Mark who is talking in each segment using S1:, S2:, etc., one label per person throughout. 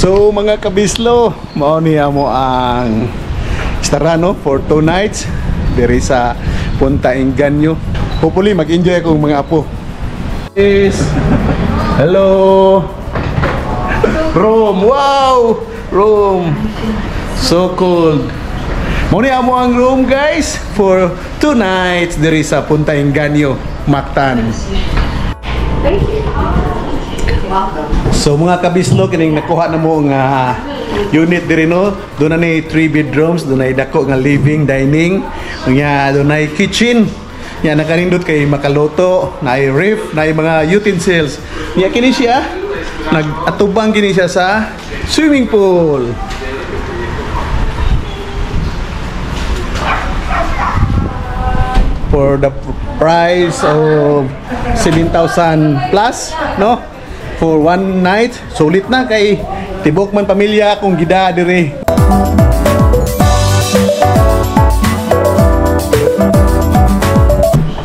S1: So mga kabislo, mao niya mo ang Starano for 2 nights diri sa Punta Inganyo. Hopefully mag-enjoy akong mga apo. Yes. Hello. Room, wow! Room. So cold. Mao niya mo ang room guys for 2 nights diri sa Punta Inganyo, Mactan. So mga kabislo, kining nakuha na mo nga unit diri no. Doon na ni 3 bedrooms, doon na dako nga living, dining, nya doon na kitchen. Nya nakanindot kay makaluto, na ref, na mga utensils. Nya kini siya nag-atubang kini siya sa swimming pool. For the price of 7,000 plus, no? For 1 night, sulit na kay tibok man pamilya kung gida diri.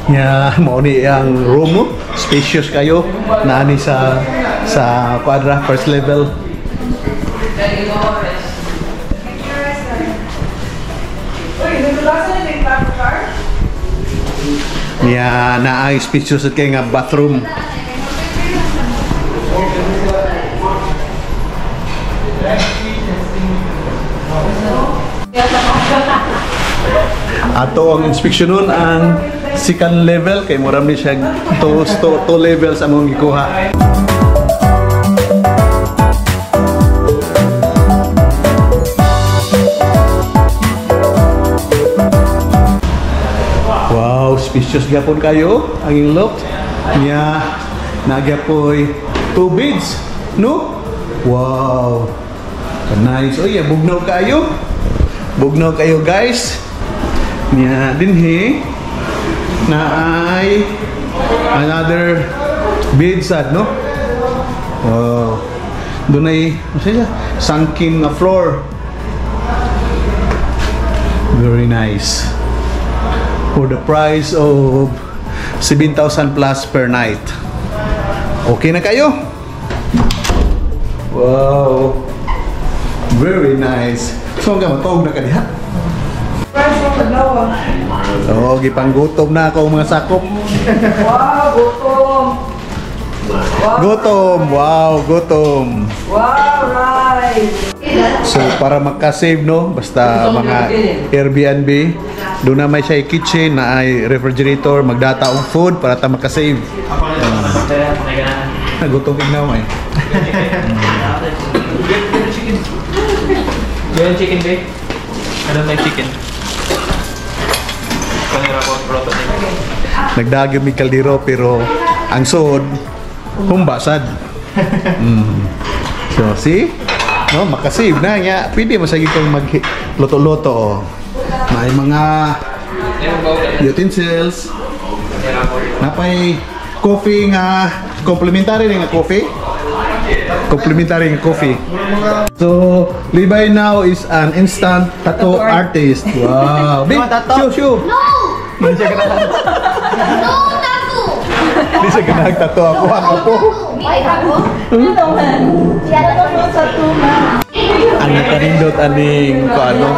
S1: Yeah, mo ni ang room mo, spacious kayo, naani sa quadra first level. Yeah, na ay spacious kay nga bathroom. Ato ang inspection nun ang second level kay moram ni siya 2 levels among gikuha. Wow, spacious gyapon kayo ang look niya. Nagyapoy 2 beds, no? Wow, nice. Oh yeah, bugnaw kayo. Bugnaw kayo guys. Niya dinhi na ay another bed sad, no? Wow. Doon ay sunken na floor. Very nice. For the price of 7,000 plus per night. Okay na kayo? Wow. Very nice. So nga matog na kaniha. Oh, gipanggutom na ako mga sakop.
S2: Wow, gutom.
S1: Gutom, wow, gutom.
S2: Wow, right.
S1: So para makasave no, basta mga Airbnb, doon na may siya kitchen na ay refrigerator, magdata og food para ta makasave. Gutom ignaw eh.
S3: Yung chicken ba? Ano may chicken?
S1: Nagdagyo mi kaldero pero ang sod humbasad. So see? No, makasave na nga. Pwede mo sige kang magluto-luto. May mga utensils. Napay coffee nga complimentary nga coffee. Complimentary coffee. So, Levi now is an instant tattoo artist. Wow. Big show.
S4: No!
S1: Hindi siya ganang
S4: No tattoo!
S1: Hindi siya ganang tattoo ako. Ako po.
S4: May ako?
S2: Ano man? Tattoo sa tuma.
S1: Ang nakarindot aning ano,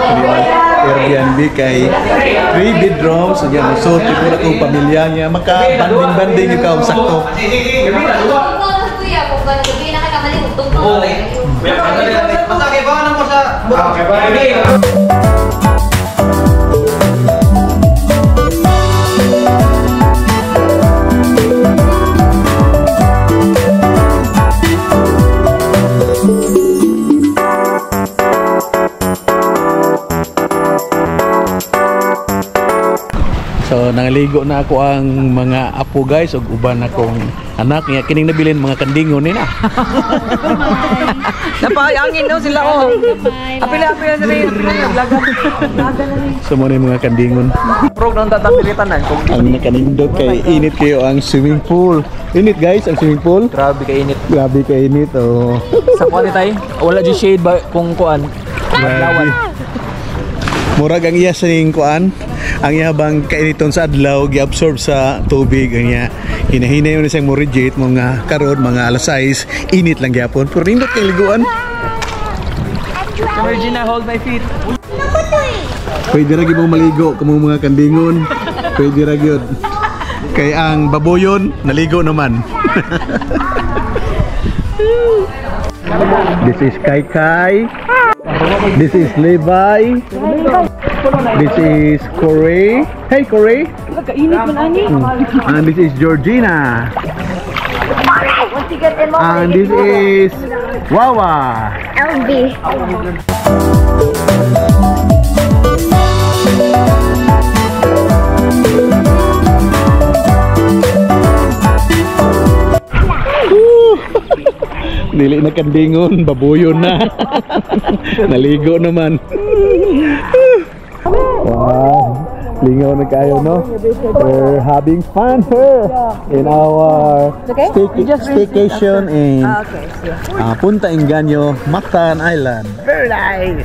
S1: Airbnb kay 3 bedrooms. Yan, so siguro kung pamilya niya maka-banding-banding ikaw sakto.
S4: Kuya, kung gano'n gabi na kakamali, tugtog.
S3: Masakay ba na mo sa... Okay, bye.
S1: So nangaligo na ako ang mga apo guys ug uban akong anak nga kining nabilin mga kandingon ni na.
S2: Napayangin daw sila oh. Apila-apila sila yung naglagan.
S1: So mo mga kandingon.
S3: Prog nang tatapilitan na.
S1: Ang nakanindot kay init kayo ang swimming pool. Init guys ang swimming pool.
S3: Grabe ka init.
S1: Grabe ka init oh.
S3: Sa kuan tay, wala di shade ba kung kuan.
S1: Grabe. Murag ang iya sa ning kuan. Ang yabang kainiton sa adlaw gi-absorb sa tubig niya. Hinahinay mo na siyang mo reject mga karon mga alas 6 init lang gyapon pero nindot kay liguan.
S2: Regina, hold my feet.
S1: Pwede ra gyud mo maligo kamo mga kandingon. Pwede ra gyud. Kay ang baboyon naligo naman. This is Kai Kai. This is Levi. This is Corey. Hey Corey. And this is Georgina. And this is Wawa.
S5: LB.
S1: Dili na kandingon, babuyon na. Naligo naman. Wow, lingaw na kayo, no? We're having fun here in our staycation in Punta Inganyo, Mactan Island. Very nice.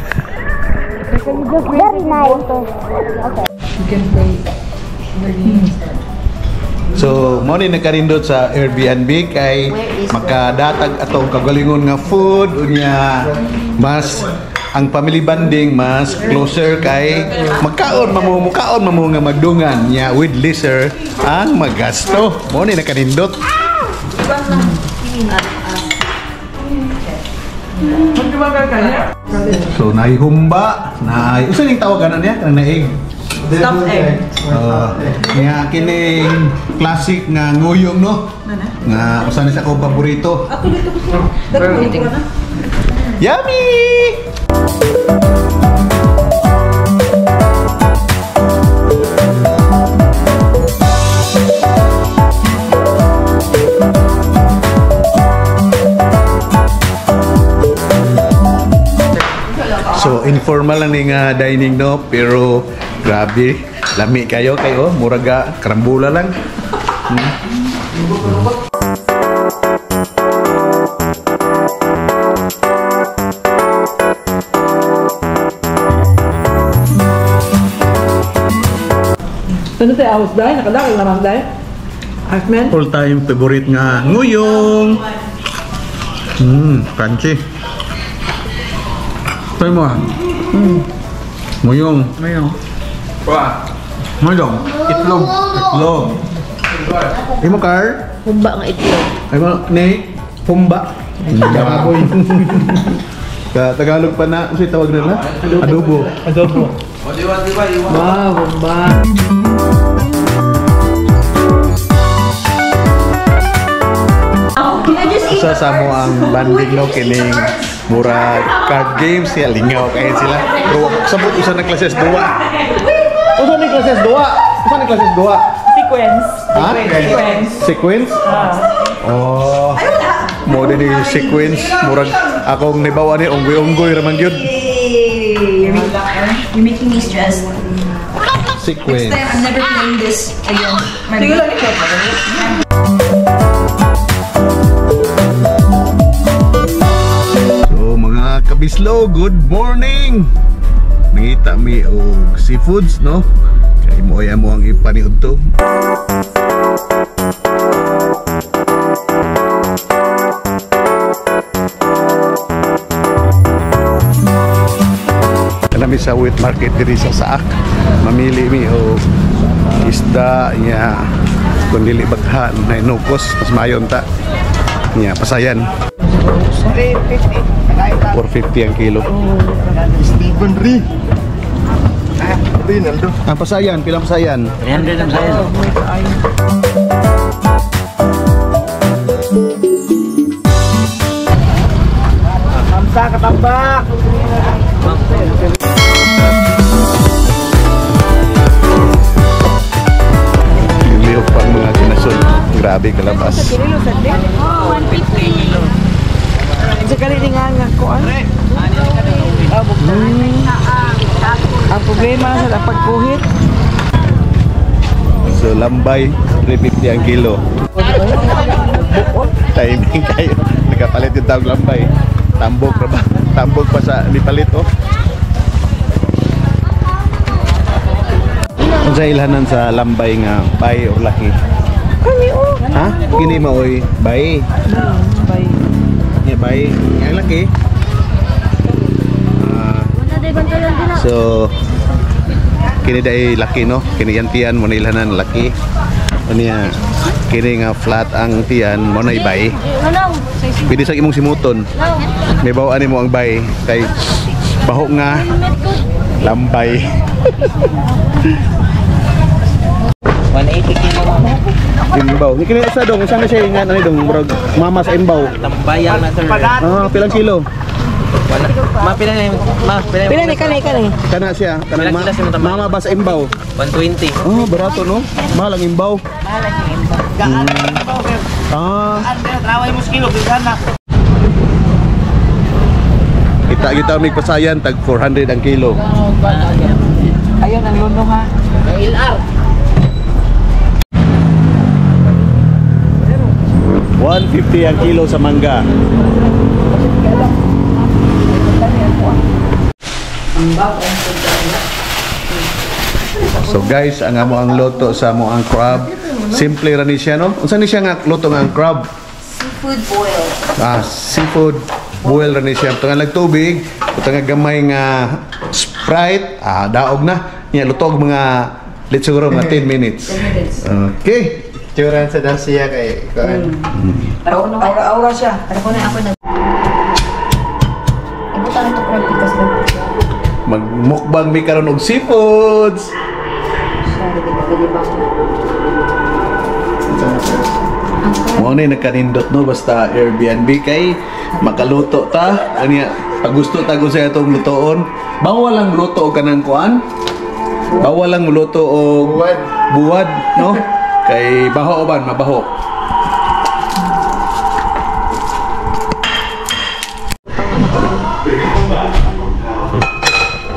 S5: Very nice.
S1: So, mo ni nakarindot sa Airbnb kay makadatag atong kagalingon nga food unya mas ang family bonding mas closer kay magkaon mamo nga magdungan nya with leisure ang magasto. Mo ni nakarindot. So, naihumba, usa ning tawagan niya kanang naig.
S2: Stuffed egg.
S1: Nga kining classic nga nguyong, no? Nga usa ni sa akong paborito.
S2: Ako dito ko siya. Dito na.
S1: Yummy! So informal lang ning dining, no, pero grabe lami kayo muraga karambula lang.
S2: Ano tayo ahos dahil? Nakadakil naman dahil? Asmen?
S1: All time favorite nga nguyong. Crunchy. Try mo Nguyong.
S2: Mayroon.
S1: Nguyong. Itlog. Imo Car?
S4: Humba nga itlog.
S1: Ay mo ni humba. Baboy. Ka Tagalog pa na usi tawag na adobo.
S2: Wow, humba.
S1: Sa samo ang banding, no, kining mura card games ya lingaw kay sila. Pero sabot usa na klases 2. Usa ni klases 2.
S2: Sequence.
S1: Ha? Sequence? Oh. Mo din ni sequence murag akong nibawa ni unggoy-unggoy raman gyud.
S6: You're making me stressed.
S1: Sequence.
S6: Next time, I'm never playing this again.
S2: Sige lang ito.
S1: So mga kabislo, good morning. Nangita mi og seafoods, no? Kay mo ay mo ang ipaniud to. Kami sa wet market diri sa Saak. Mamili mi og isda nya kun dili baghan na inukos mas mayon ta. Nya pasayan. 450 ang kilo.
S3: Steven Ri. Rinaldo.
S1: Ang pasayan, pilang pasayan?
S3: 300 ang sayan. Kamsa katambak.
S1: Yung lihok pang mga kinasun. Grabe kalabas.
S2: Oh, 150 kilo. Sa kaliling nga ko ang problema sa pagkuhit.
S1: So lambay, 350 ang kilo. Timing kayo. Nagkapalit yung tawag lambay. Tambok pa ba? Tambok pa sa nipalit, oh. Kung sa ilhanan sa lambay nga, bay o laki?
S2: Kami
S1: Ha? Kini maoy, bay.
S2: Bay.
S1: Yeah, bay. Ang laki. So kini dai laki no, kini yan tiyan mo na ilhanan laki. Unya kini nga flat ang tiyan mo na ibay. Pwede sa imong simuton. May bawaan mo ang bay kay baho nga lambay.
S3: 180 kilo mo.
S1: Imbaw. Ni kini sa dong, saan na siya ingat ani dong murag mama sa imbaw.
S3: Tambayang na sir.
S1: Pilang kilo?
S3: Pila ni kanay.
S1: Kana siya, kanang
S3: Pilang kilo siya matambay?
S1: mama ba sa imbaw?
S3: 120.
S1: Barato no. Mahal ang imbaw.
S3: Traway mo kilo bigana.
S1: Kita mig pasayan tag 400 ang kilo.
S2: Ayun ang luno ha.
S3: LR.
S1: 150 ang kilo sa mangga. So guys, ang amo ang luto sa amo ang crab. Simple ra ni siya no. Unsa ni siya nga luto nga ang crab?
S4: Seafood boil.
S1: Seafood boil ra ni siya. Tunga lang tubig, tunga gamay nga Sprite, daog na. Nya luto og mga let's siguro mga 10 minutes. Okay.
S3: Turan sa Darcia kay kuan.
S2: Aura siya.
S4: Pero kung ako nag... Ibutan ito practice na.
S1: Magmukbang mi karon og seafoods. Mo ni nagkanindot no basta Airbnb kay makaluto ta. Anya pag gusto ta sa atong lutoon, bawal lang luto og kanang kuan. Bawal lang luto og buwad no. Kay baho ban mabaho.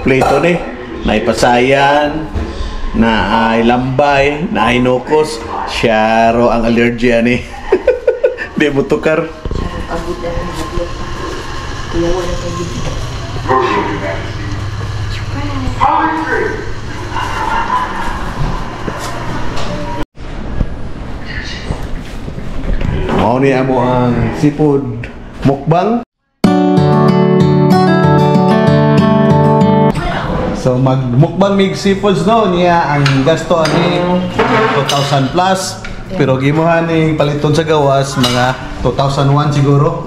S1: Plato ni, naipasayan, na ay lambay, na ay nukos, syaro ang allergy ani. Di mo tukar. Mao ni amo ang seafood mukbang. So magmukbang mig seafoods no niya ang gasto ani 2,000 plus pero gimuhan ni paliton sa gawas mga 2,001 siguro.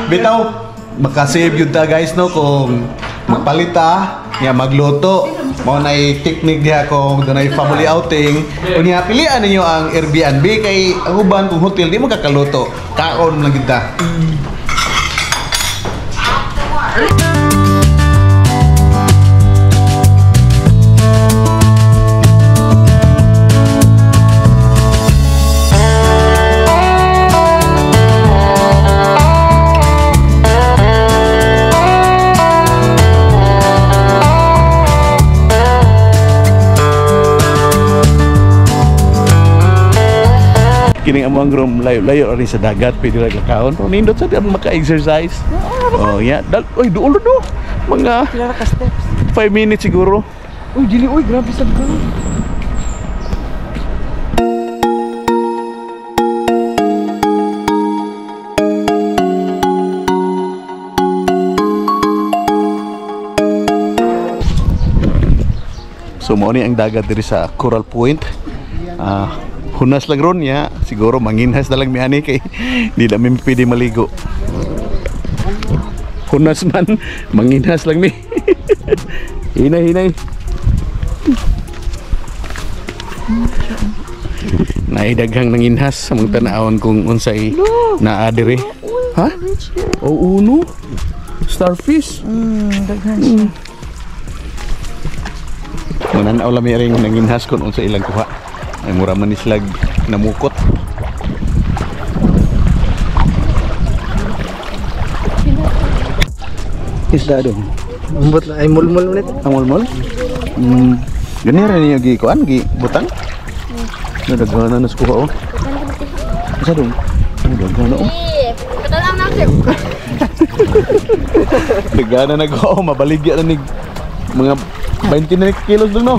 S1: Bitaw makasave yun ta guys no kung magpalita niya magluto mao na technique diha kung dunay family outing unya pilian ninyo ang Airbnb kay ang uban kung hotel di mo kakaluto kaon lang kita. Kining among room layo-layo rin sa dagat pwede lang lakahon. Nindot sa diyan maka-exercise. Oh, yeah. Oy, duol do. Mga 5 minutes siguro.
S2: Uy, dili uy, grabe sad ka.
S1: So mo ni ang dagat diri sa Coral Point. Hunas lang ron niya, siguro manginhas na lang mi ani kay di na mi pwede maligo. Hunas man, manginhas lang mi. Hinay. Naidaghang nanginhas sa mga tanawon kung unsay naa diri. Ha? O uno. Starfish.
S2: Daghan siya.
S1: Mananaw lang mi ring nanginhas kung unsay ilang kuha. Ay mura man islag namukot. Isda dong.
S3: Umbot na ay mulmul ulit.
S1: Amol-mol? Gani rin niyo gikuan, butang? Nadagana na sukuha oh. Isa dong? Nadagana oh.
S4: Katalang na sir.
S1: Nagana na ko, mabaligya na nig mga 20 na kilos dong no?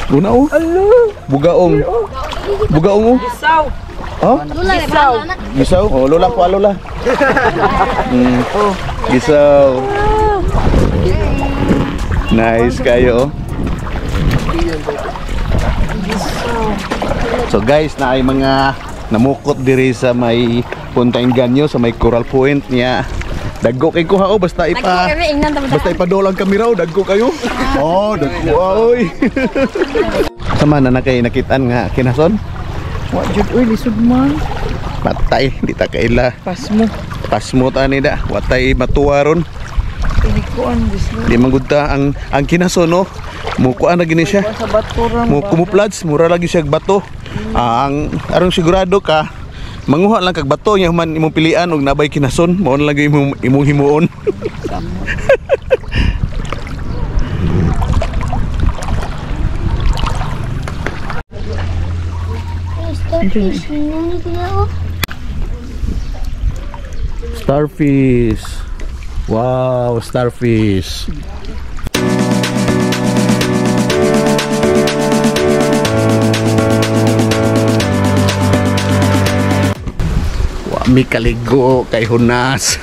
S1: Una oh. Bugaong. Bugaong oh.
S2: Isaw.
S1: Oh?
S4: Lula, bahala na.
S1: Gisaw? Oh, lola po, lola. Gisaw. Nice kayo. So guys, na ay mga namukot diri sa may Punta Inganyo, sa may Coral Point niya. Daggo kay kuha basta ipadolang kami raw, daggo kayo. Oh, daggo oy. Sama na nakay nakitaan nga kinason.
S2: Wa jud oy lisod man.
S1: Patay, di ta kaila.
S2: Pasmo.
S1: Pasmo ta ni da, watay matuwa ron.
S2: Pinikuan bisno.
S1: Di magudta ang kinason no. Mukuan na gini siya.
S2: Sa batura
S1: Mo kumuplads, mura lagi siya bato. Ang arong sigurado ka manguha lang kag bato nya man imong pilian og nabay kinason, mao na lagi imong himuon. Starfish. Wow, starfish. Wa mi kaligo kay hunas.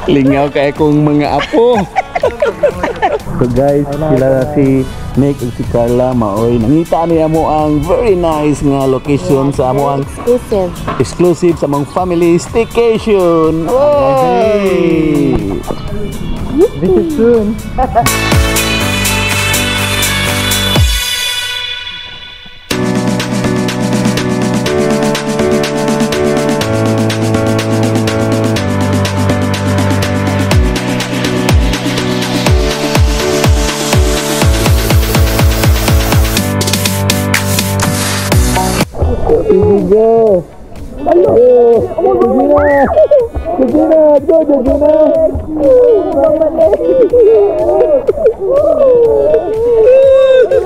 S1: Lingaw kay akong mga apo. So guys, sila si Nick ug si Carla maoy nangita niya mo ang very nice nga location sa amo ang exclusive sa mong family staycation. Hey! Visit soon. Go!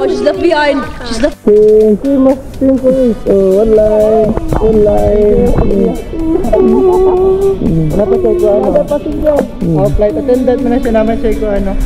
S2: Oh, she's left behind. She's left.
S1: One line. Napasay ko ano?
S2: Oh, flight attendant mo na siya naman siya ko ano.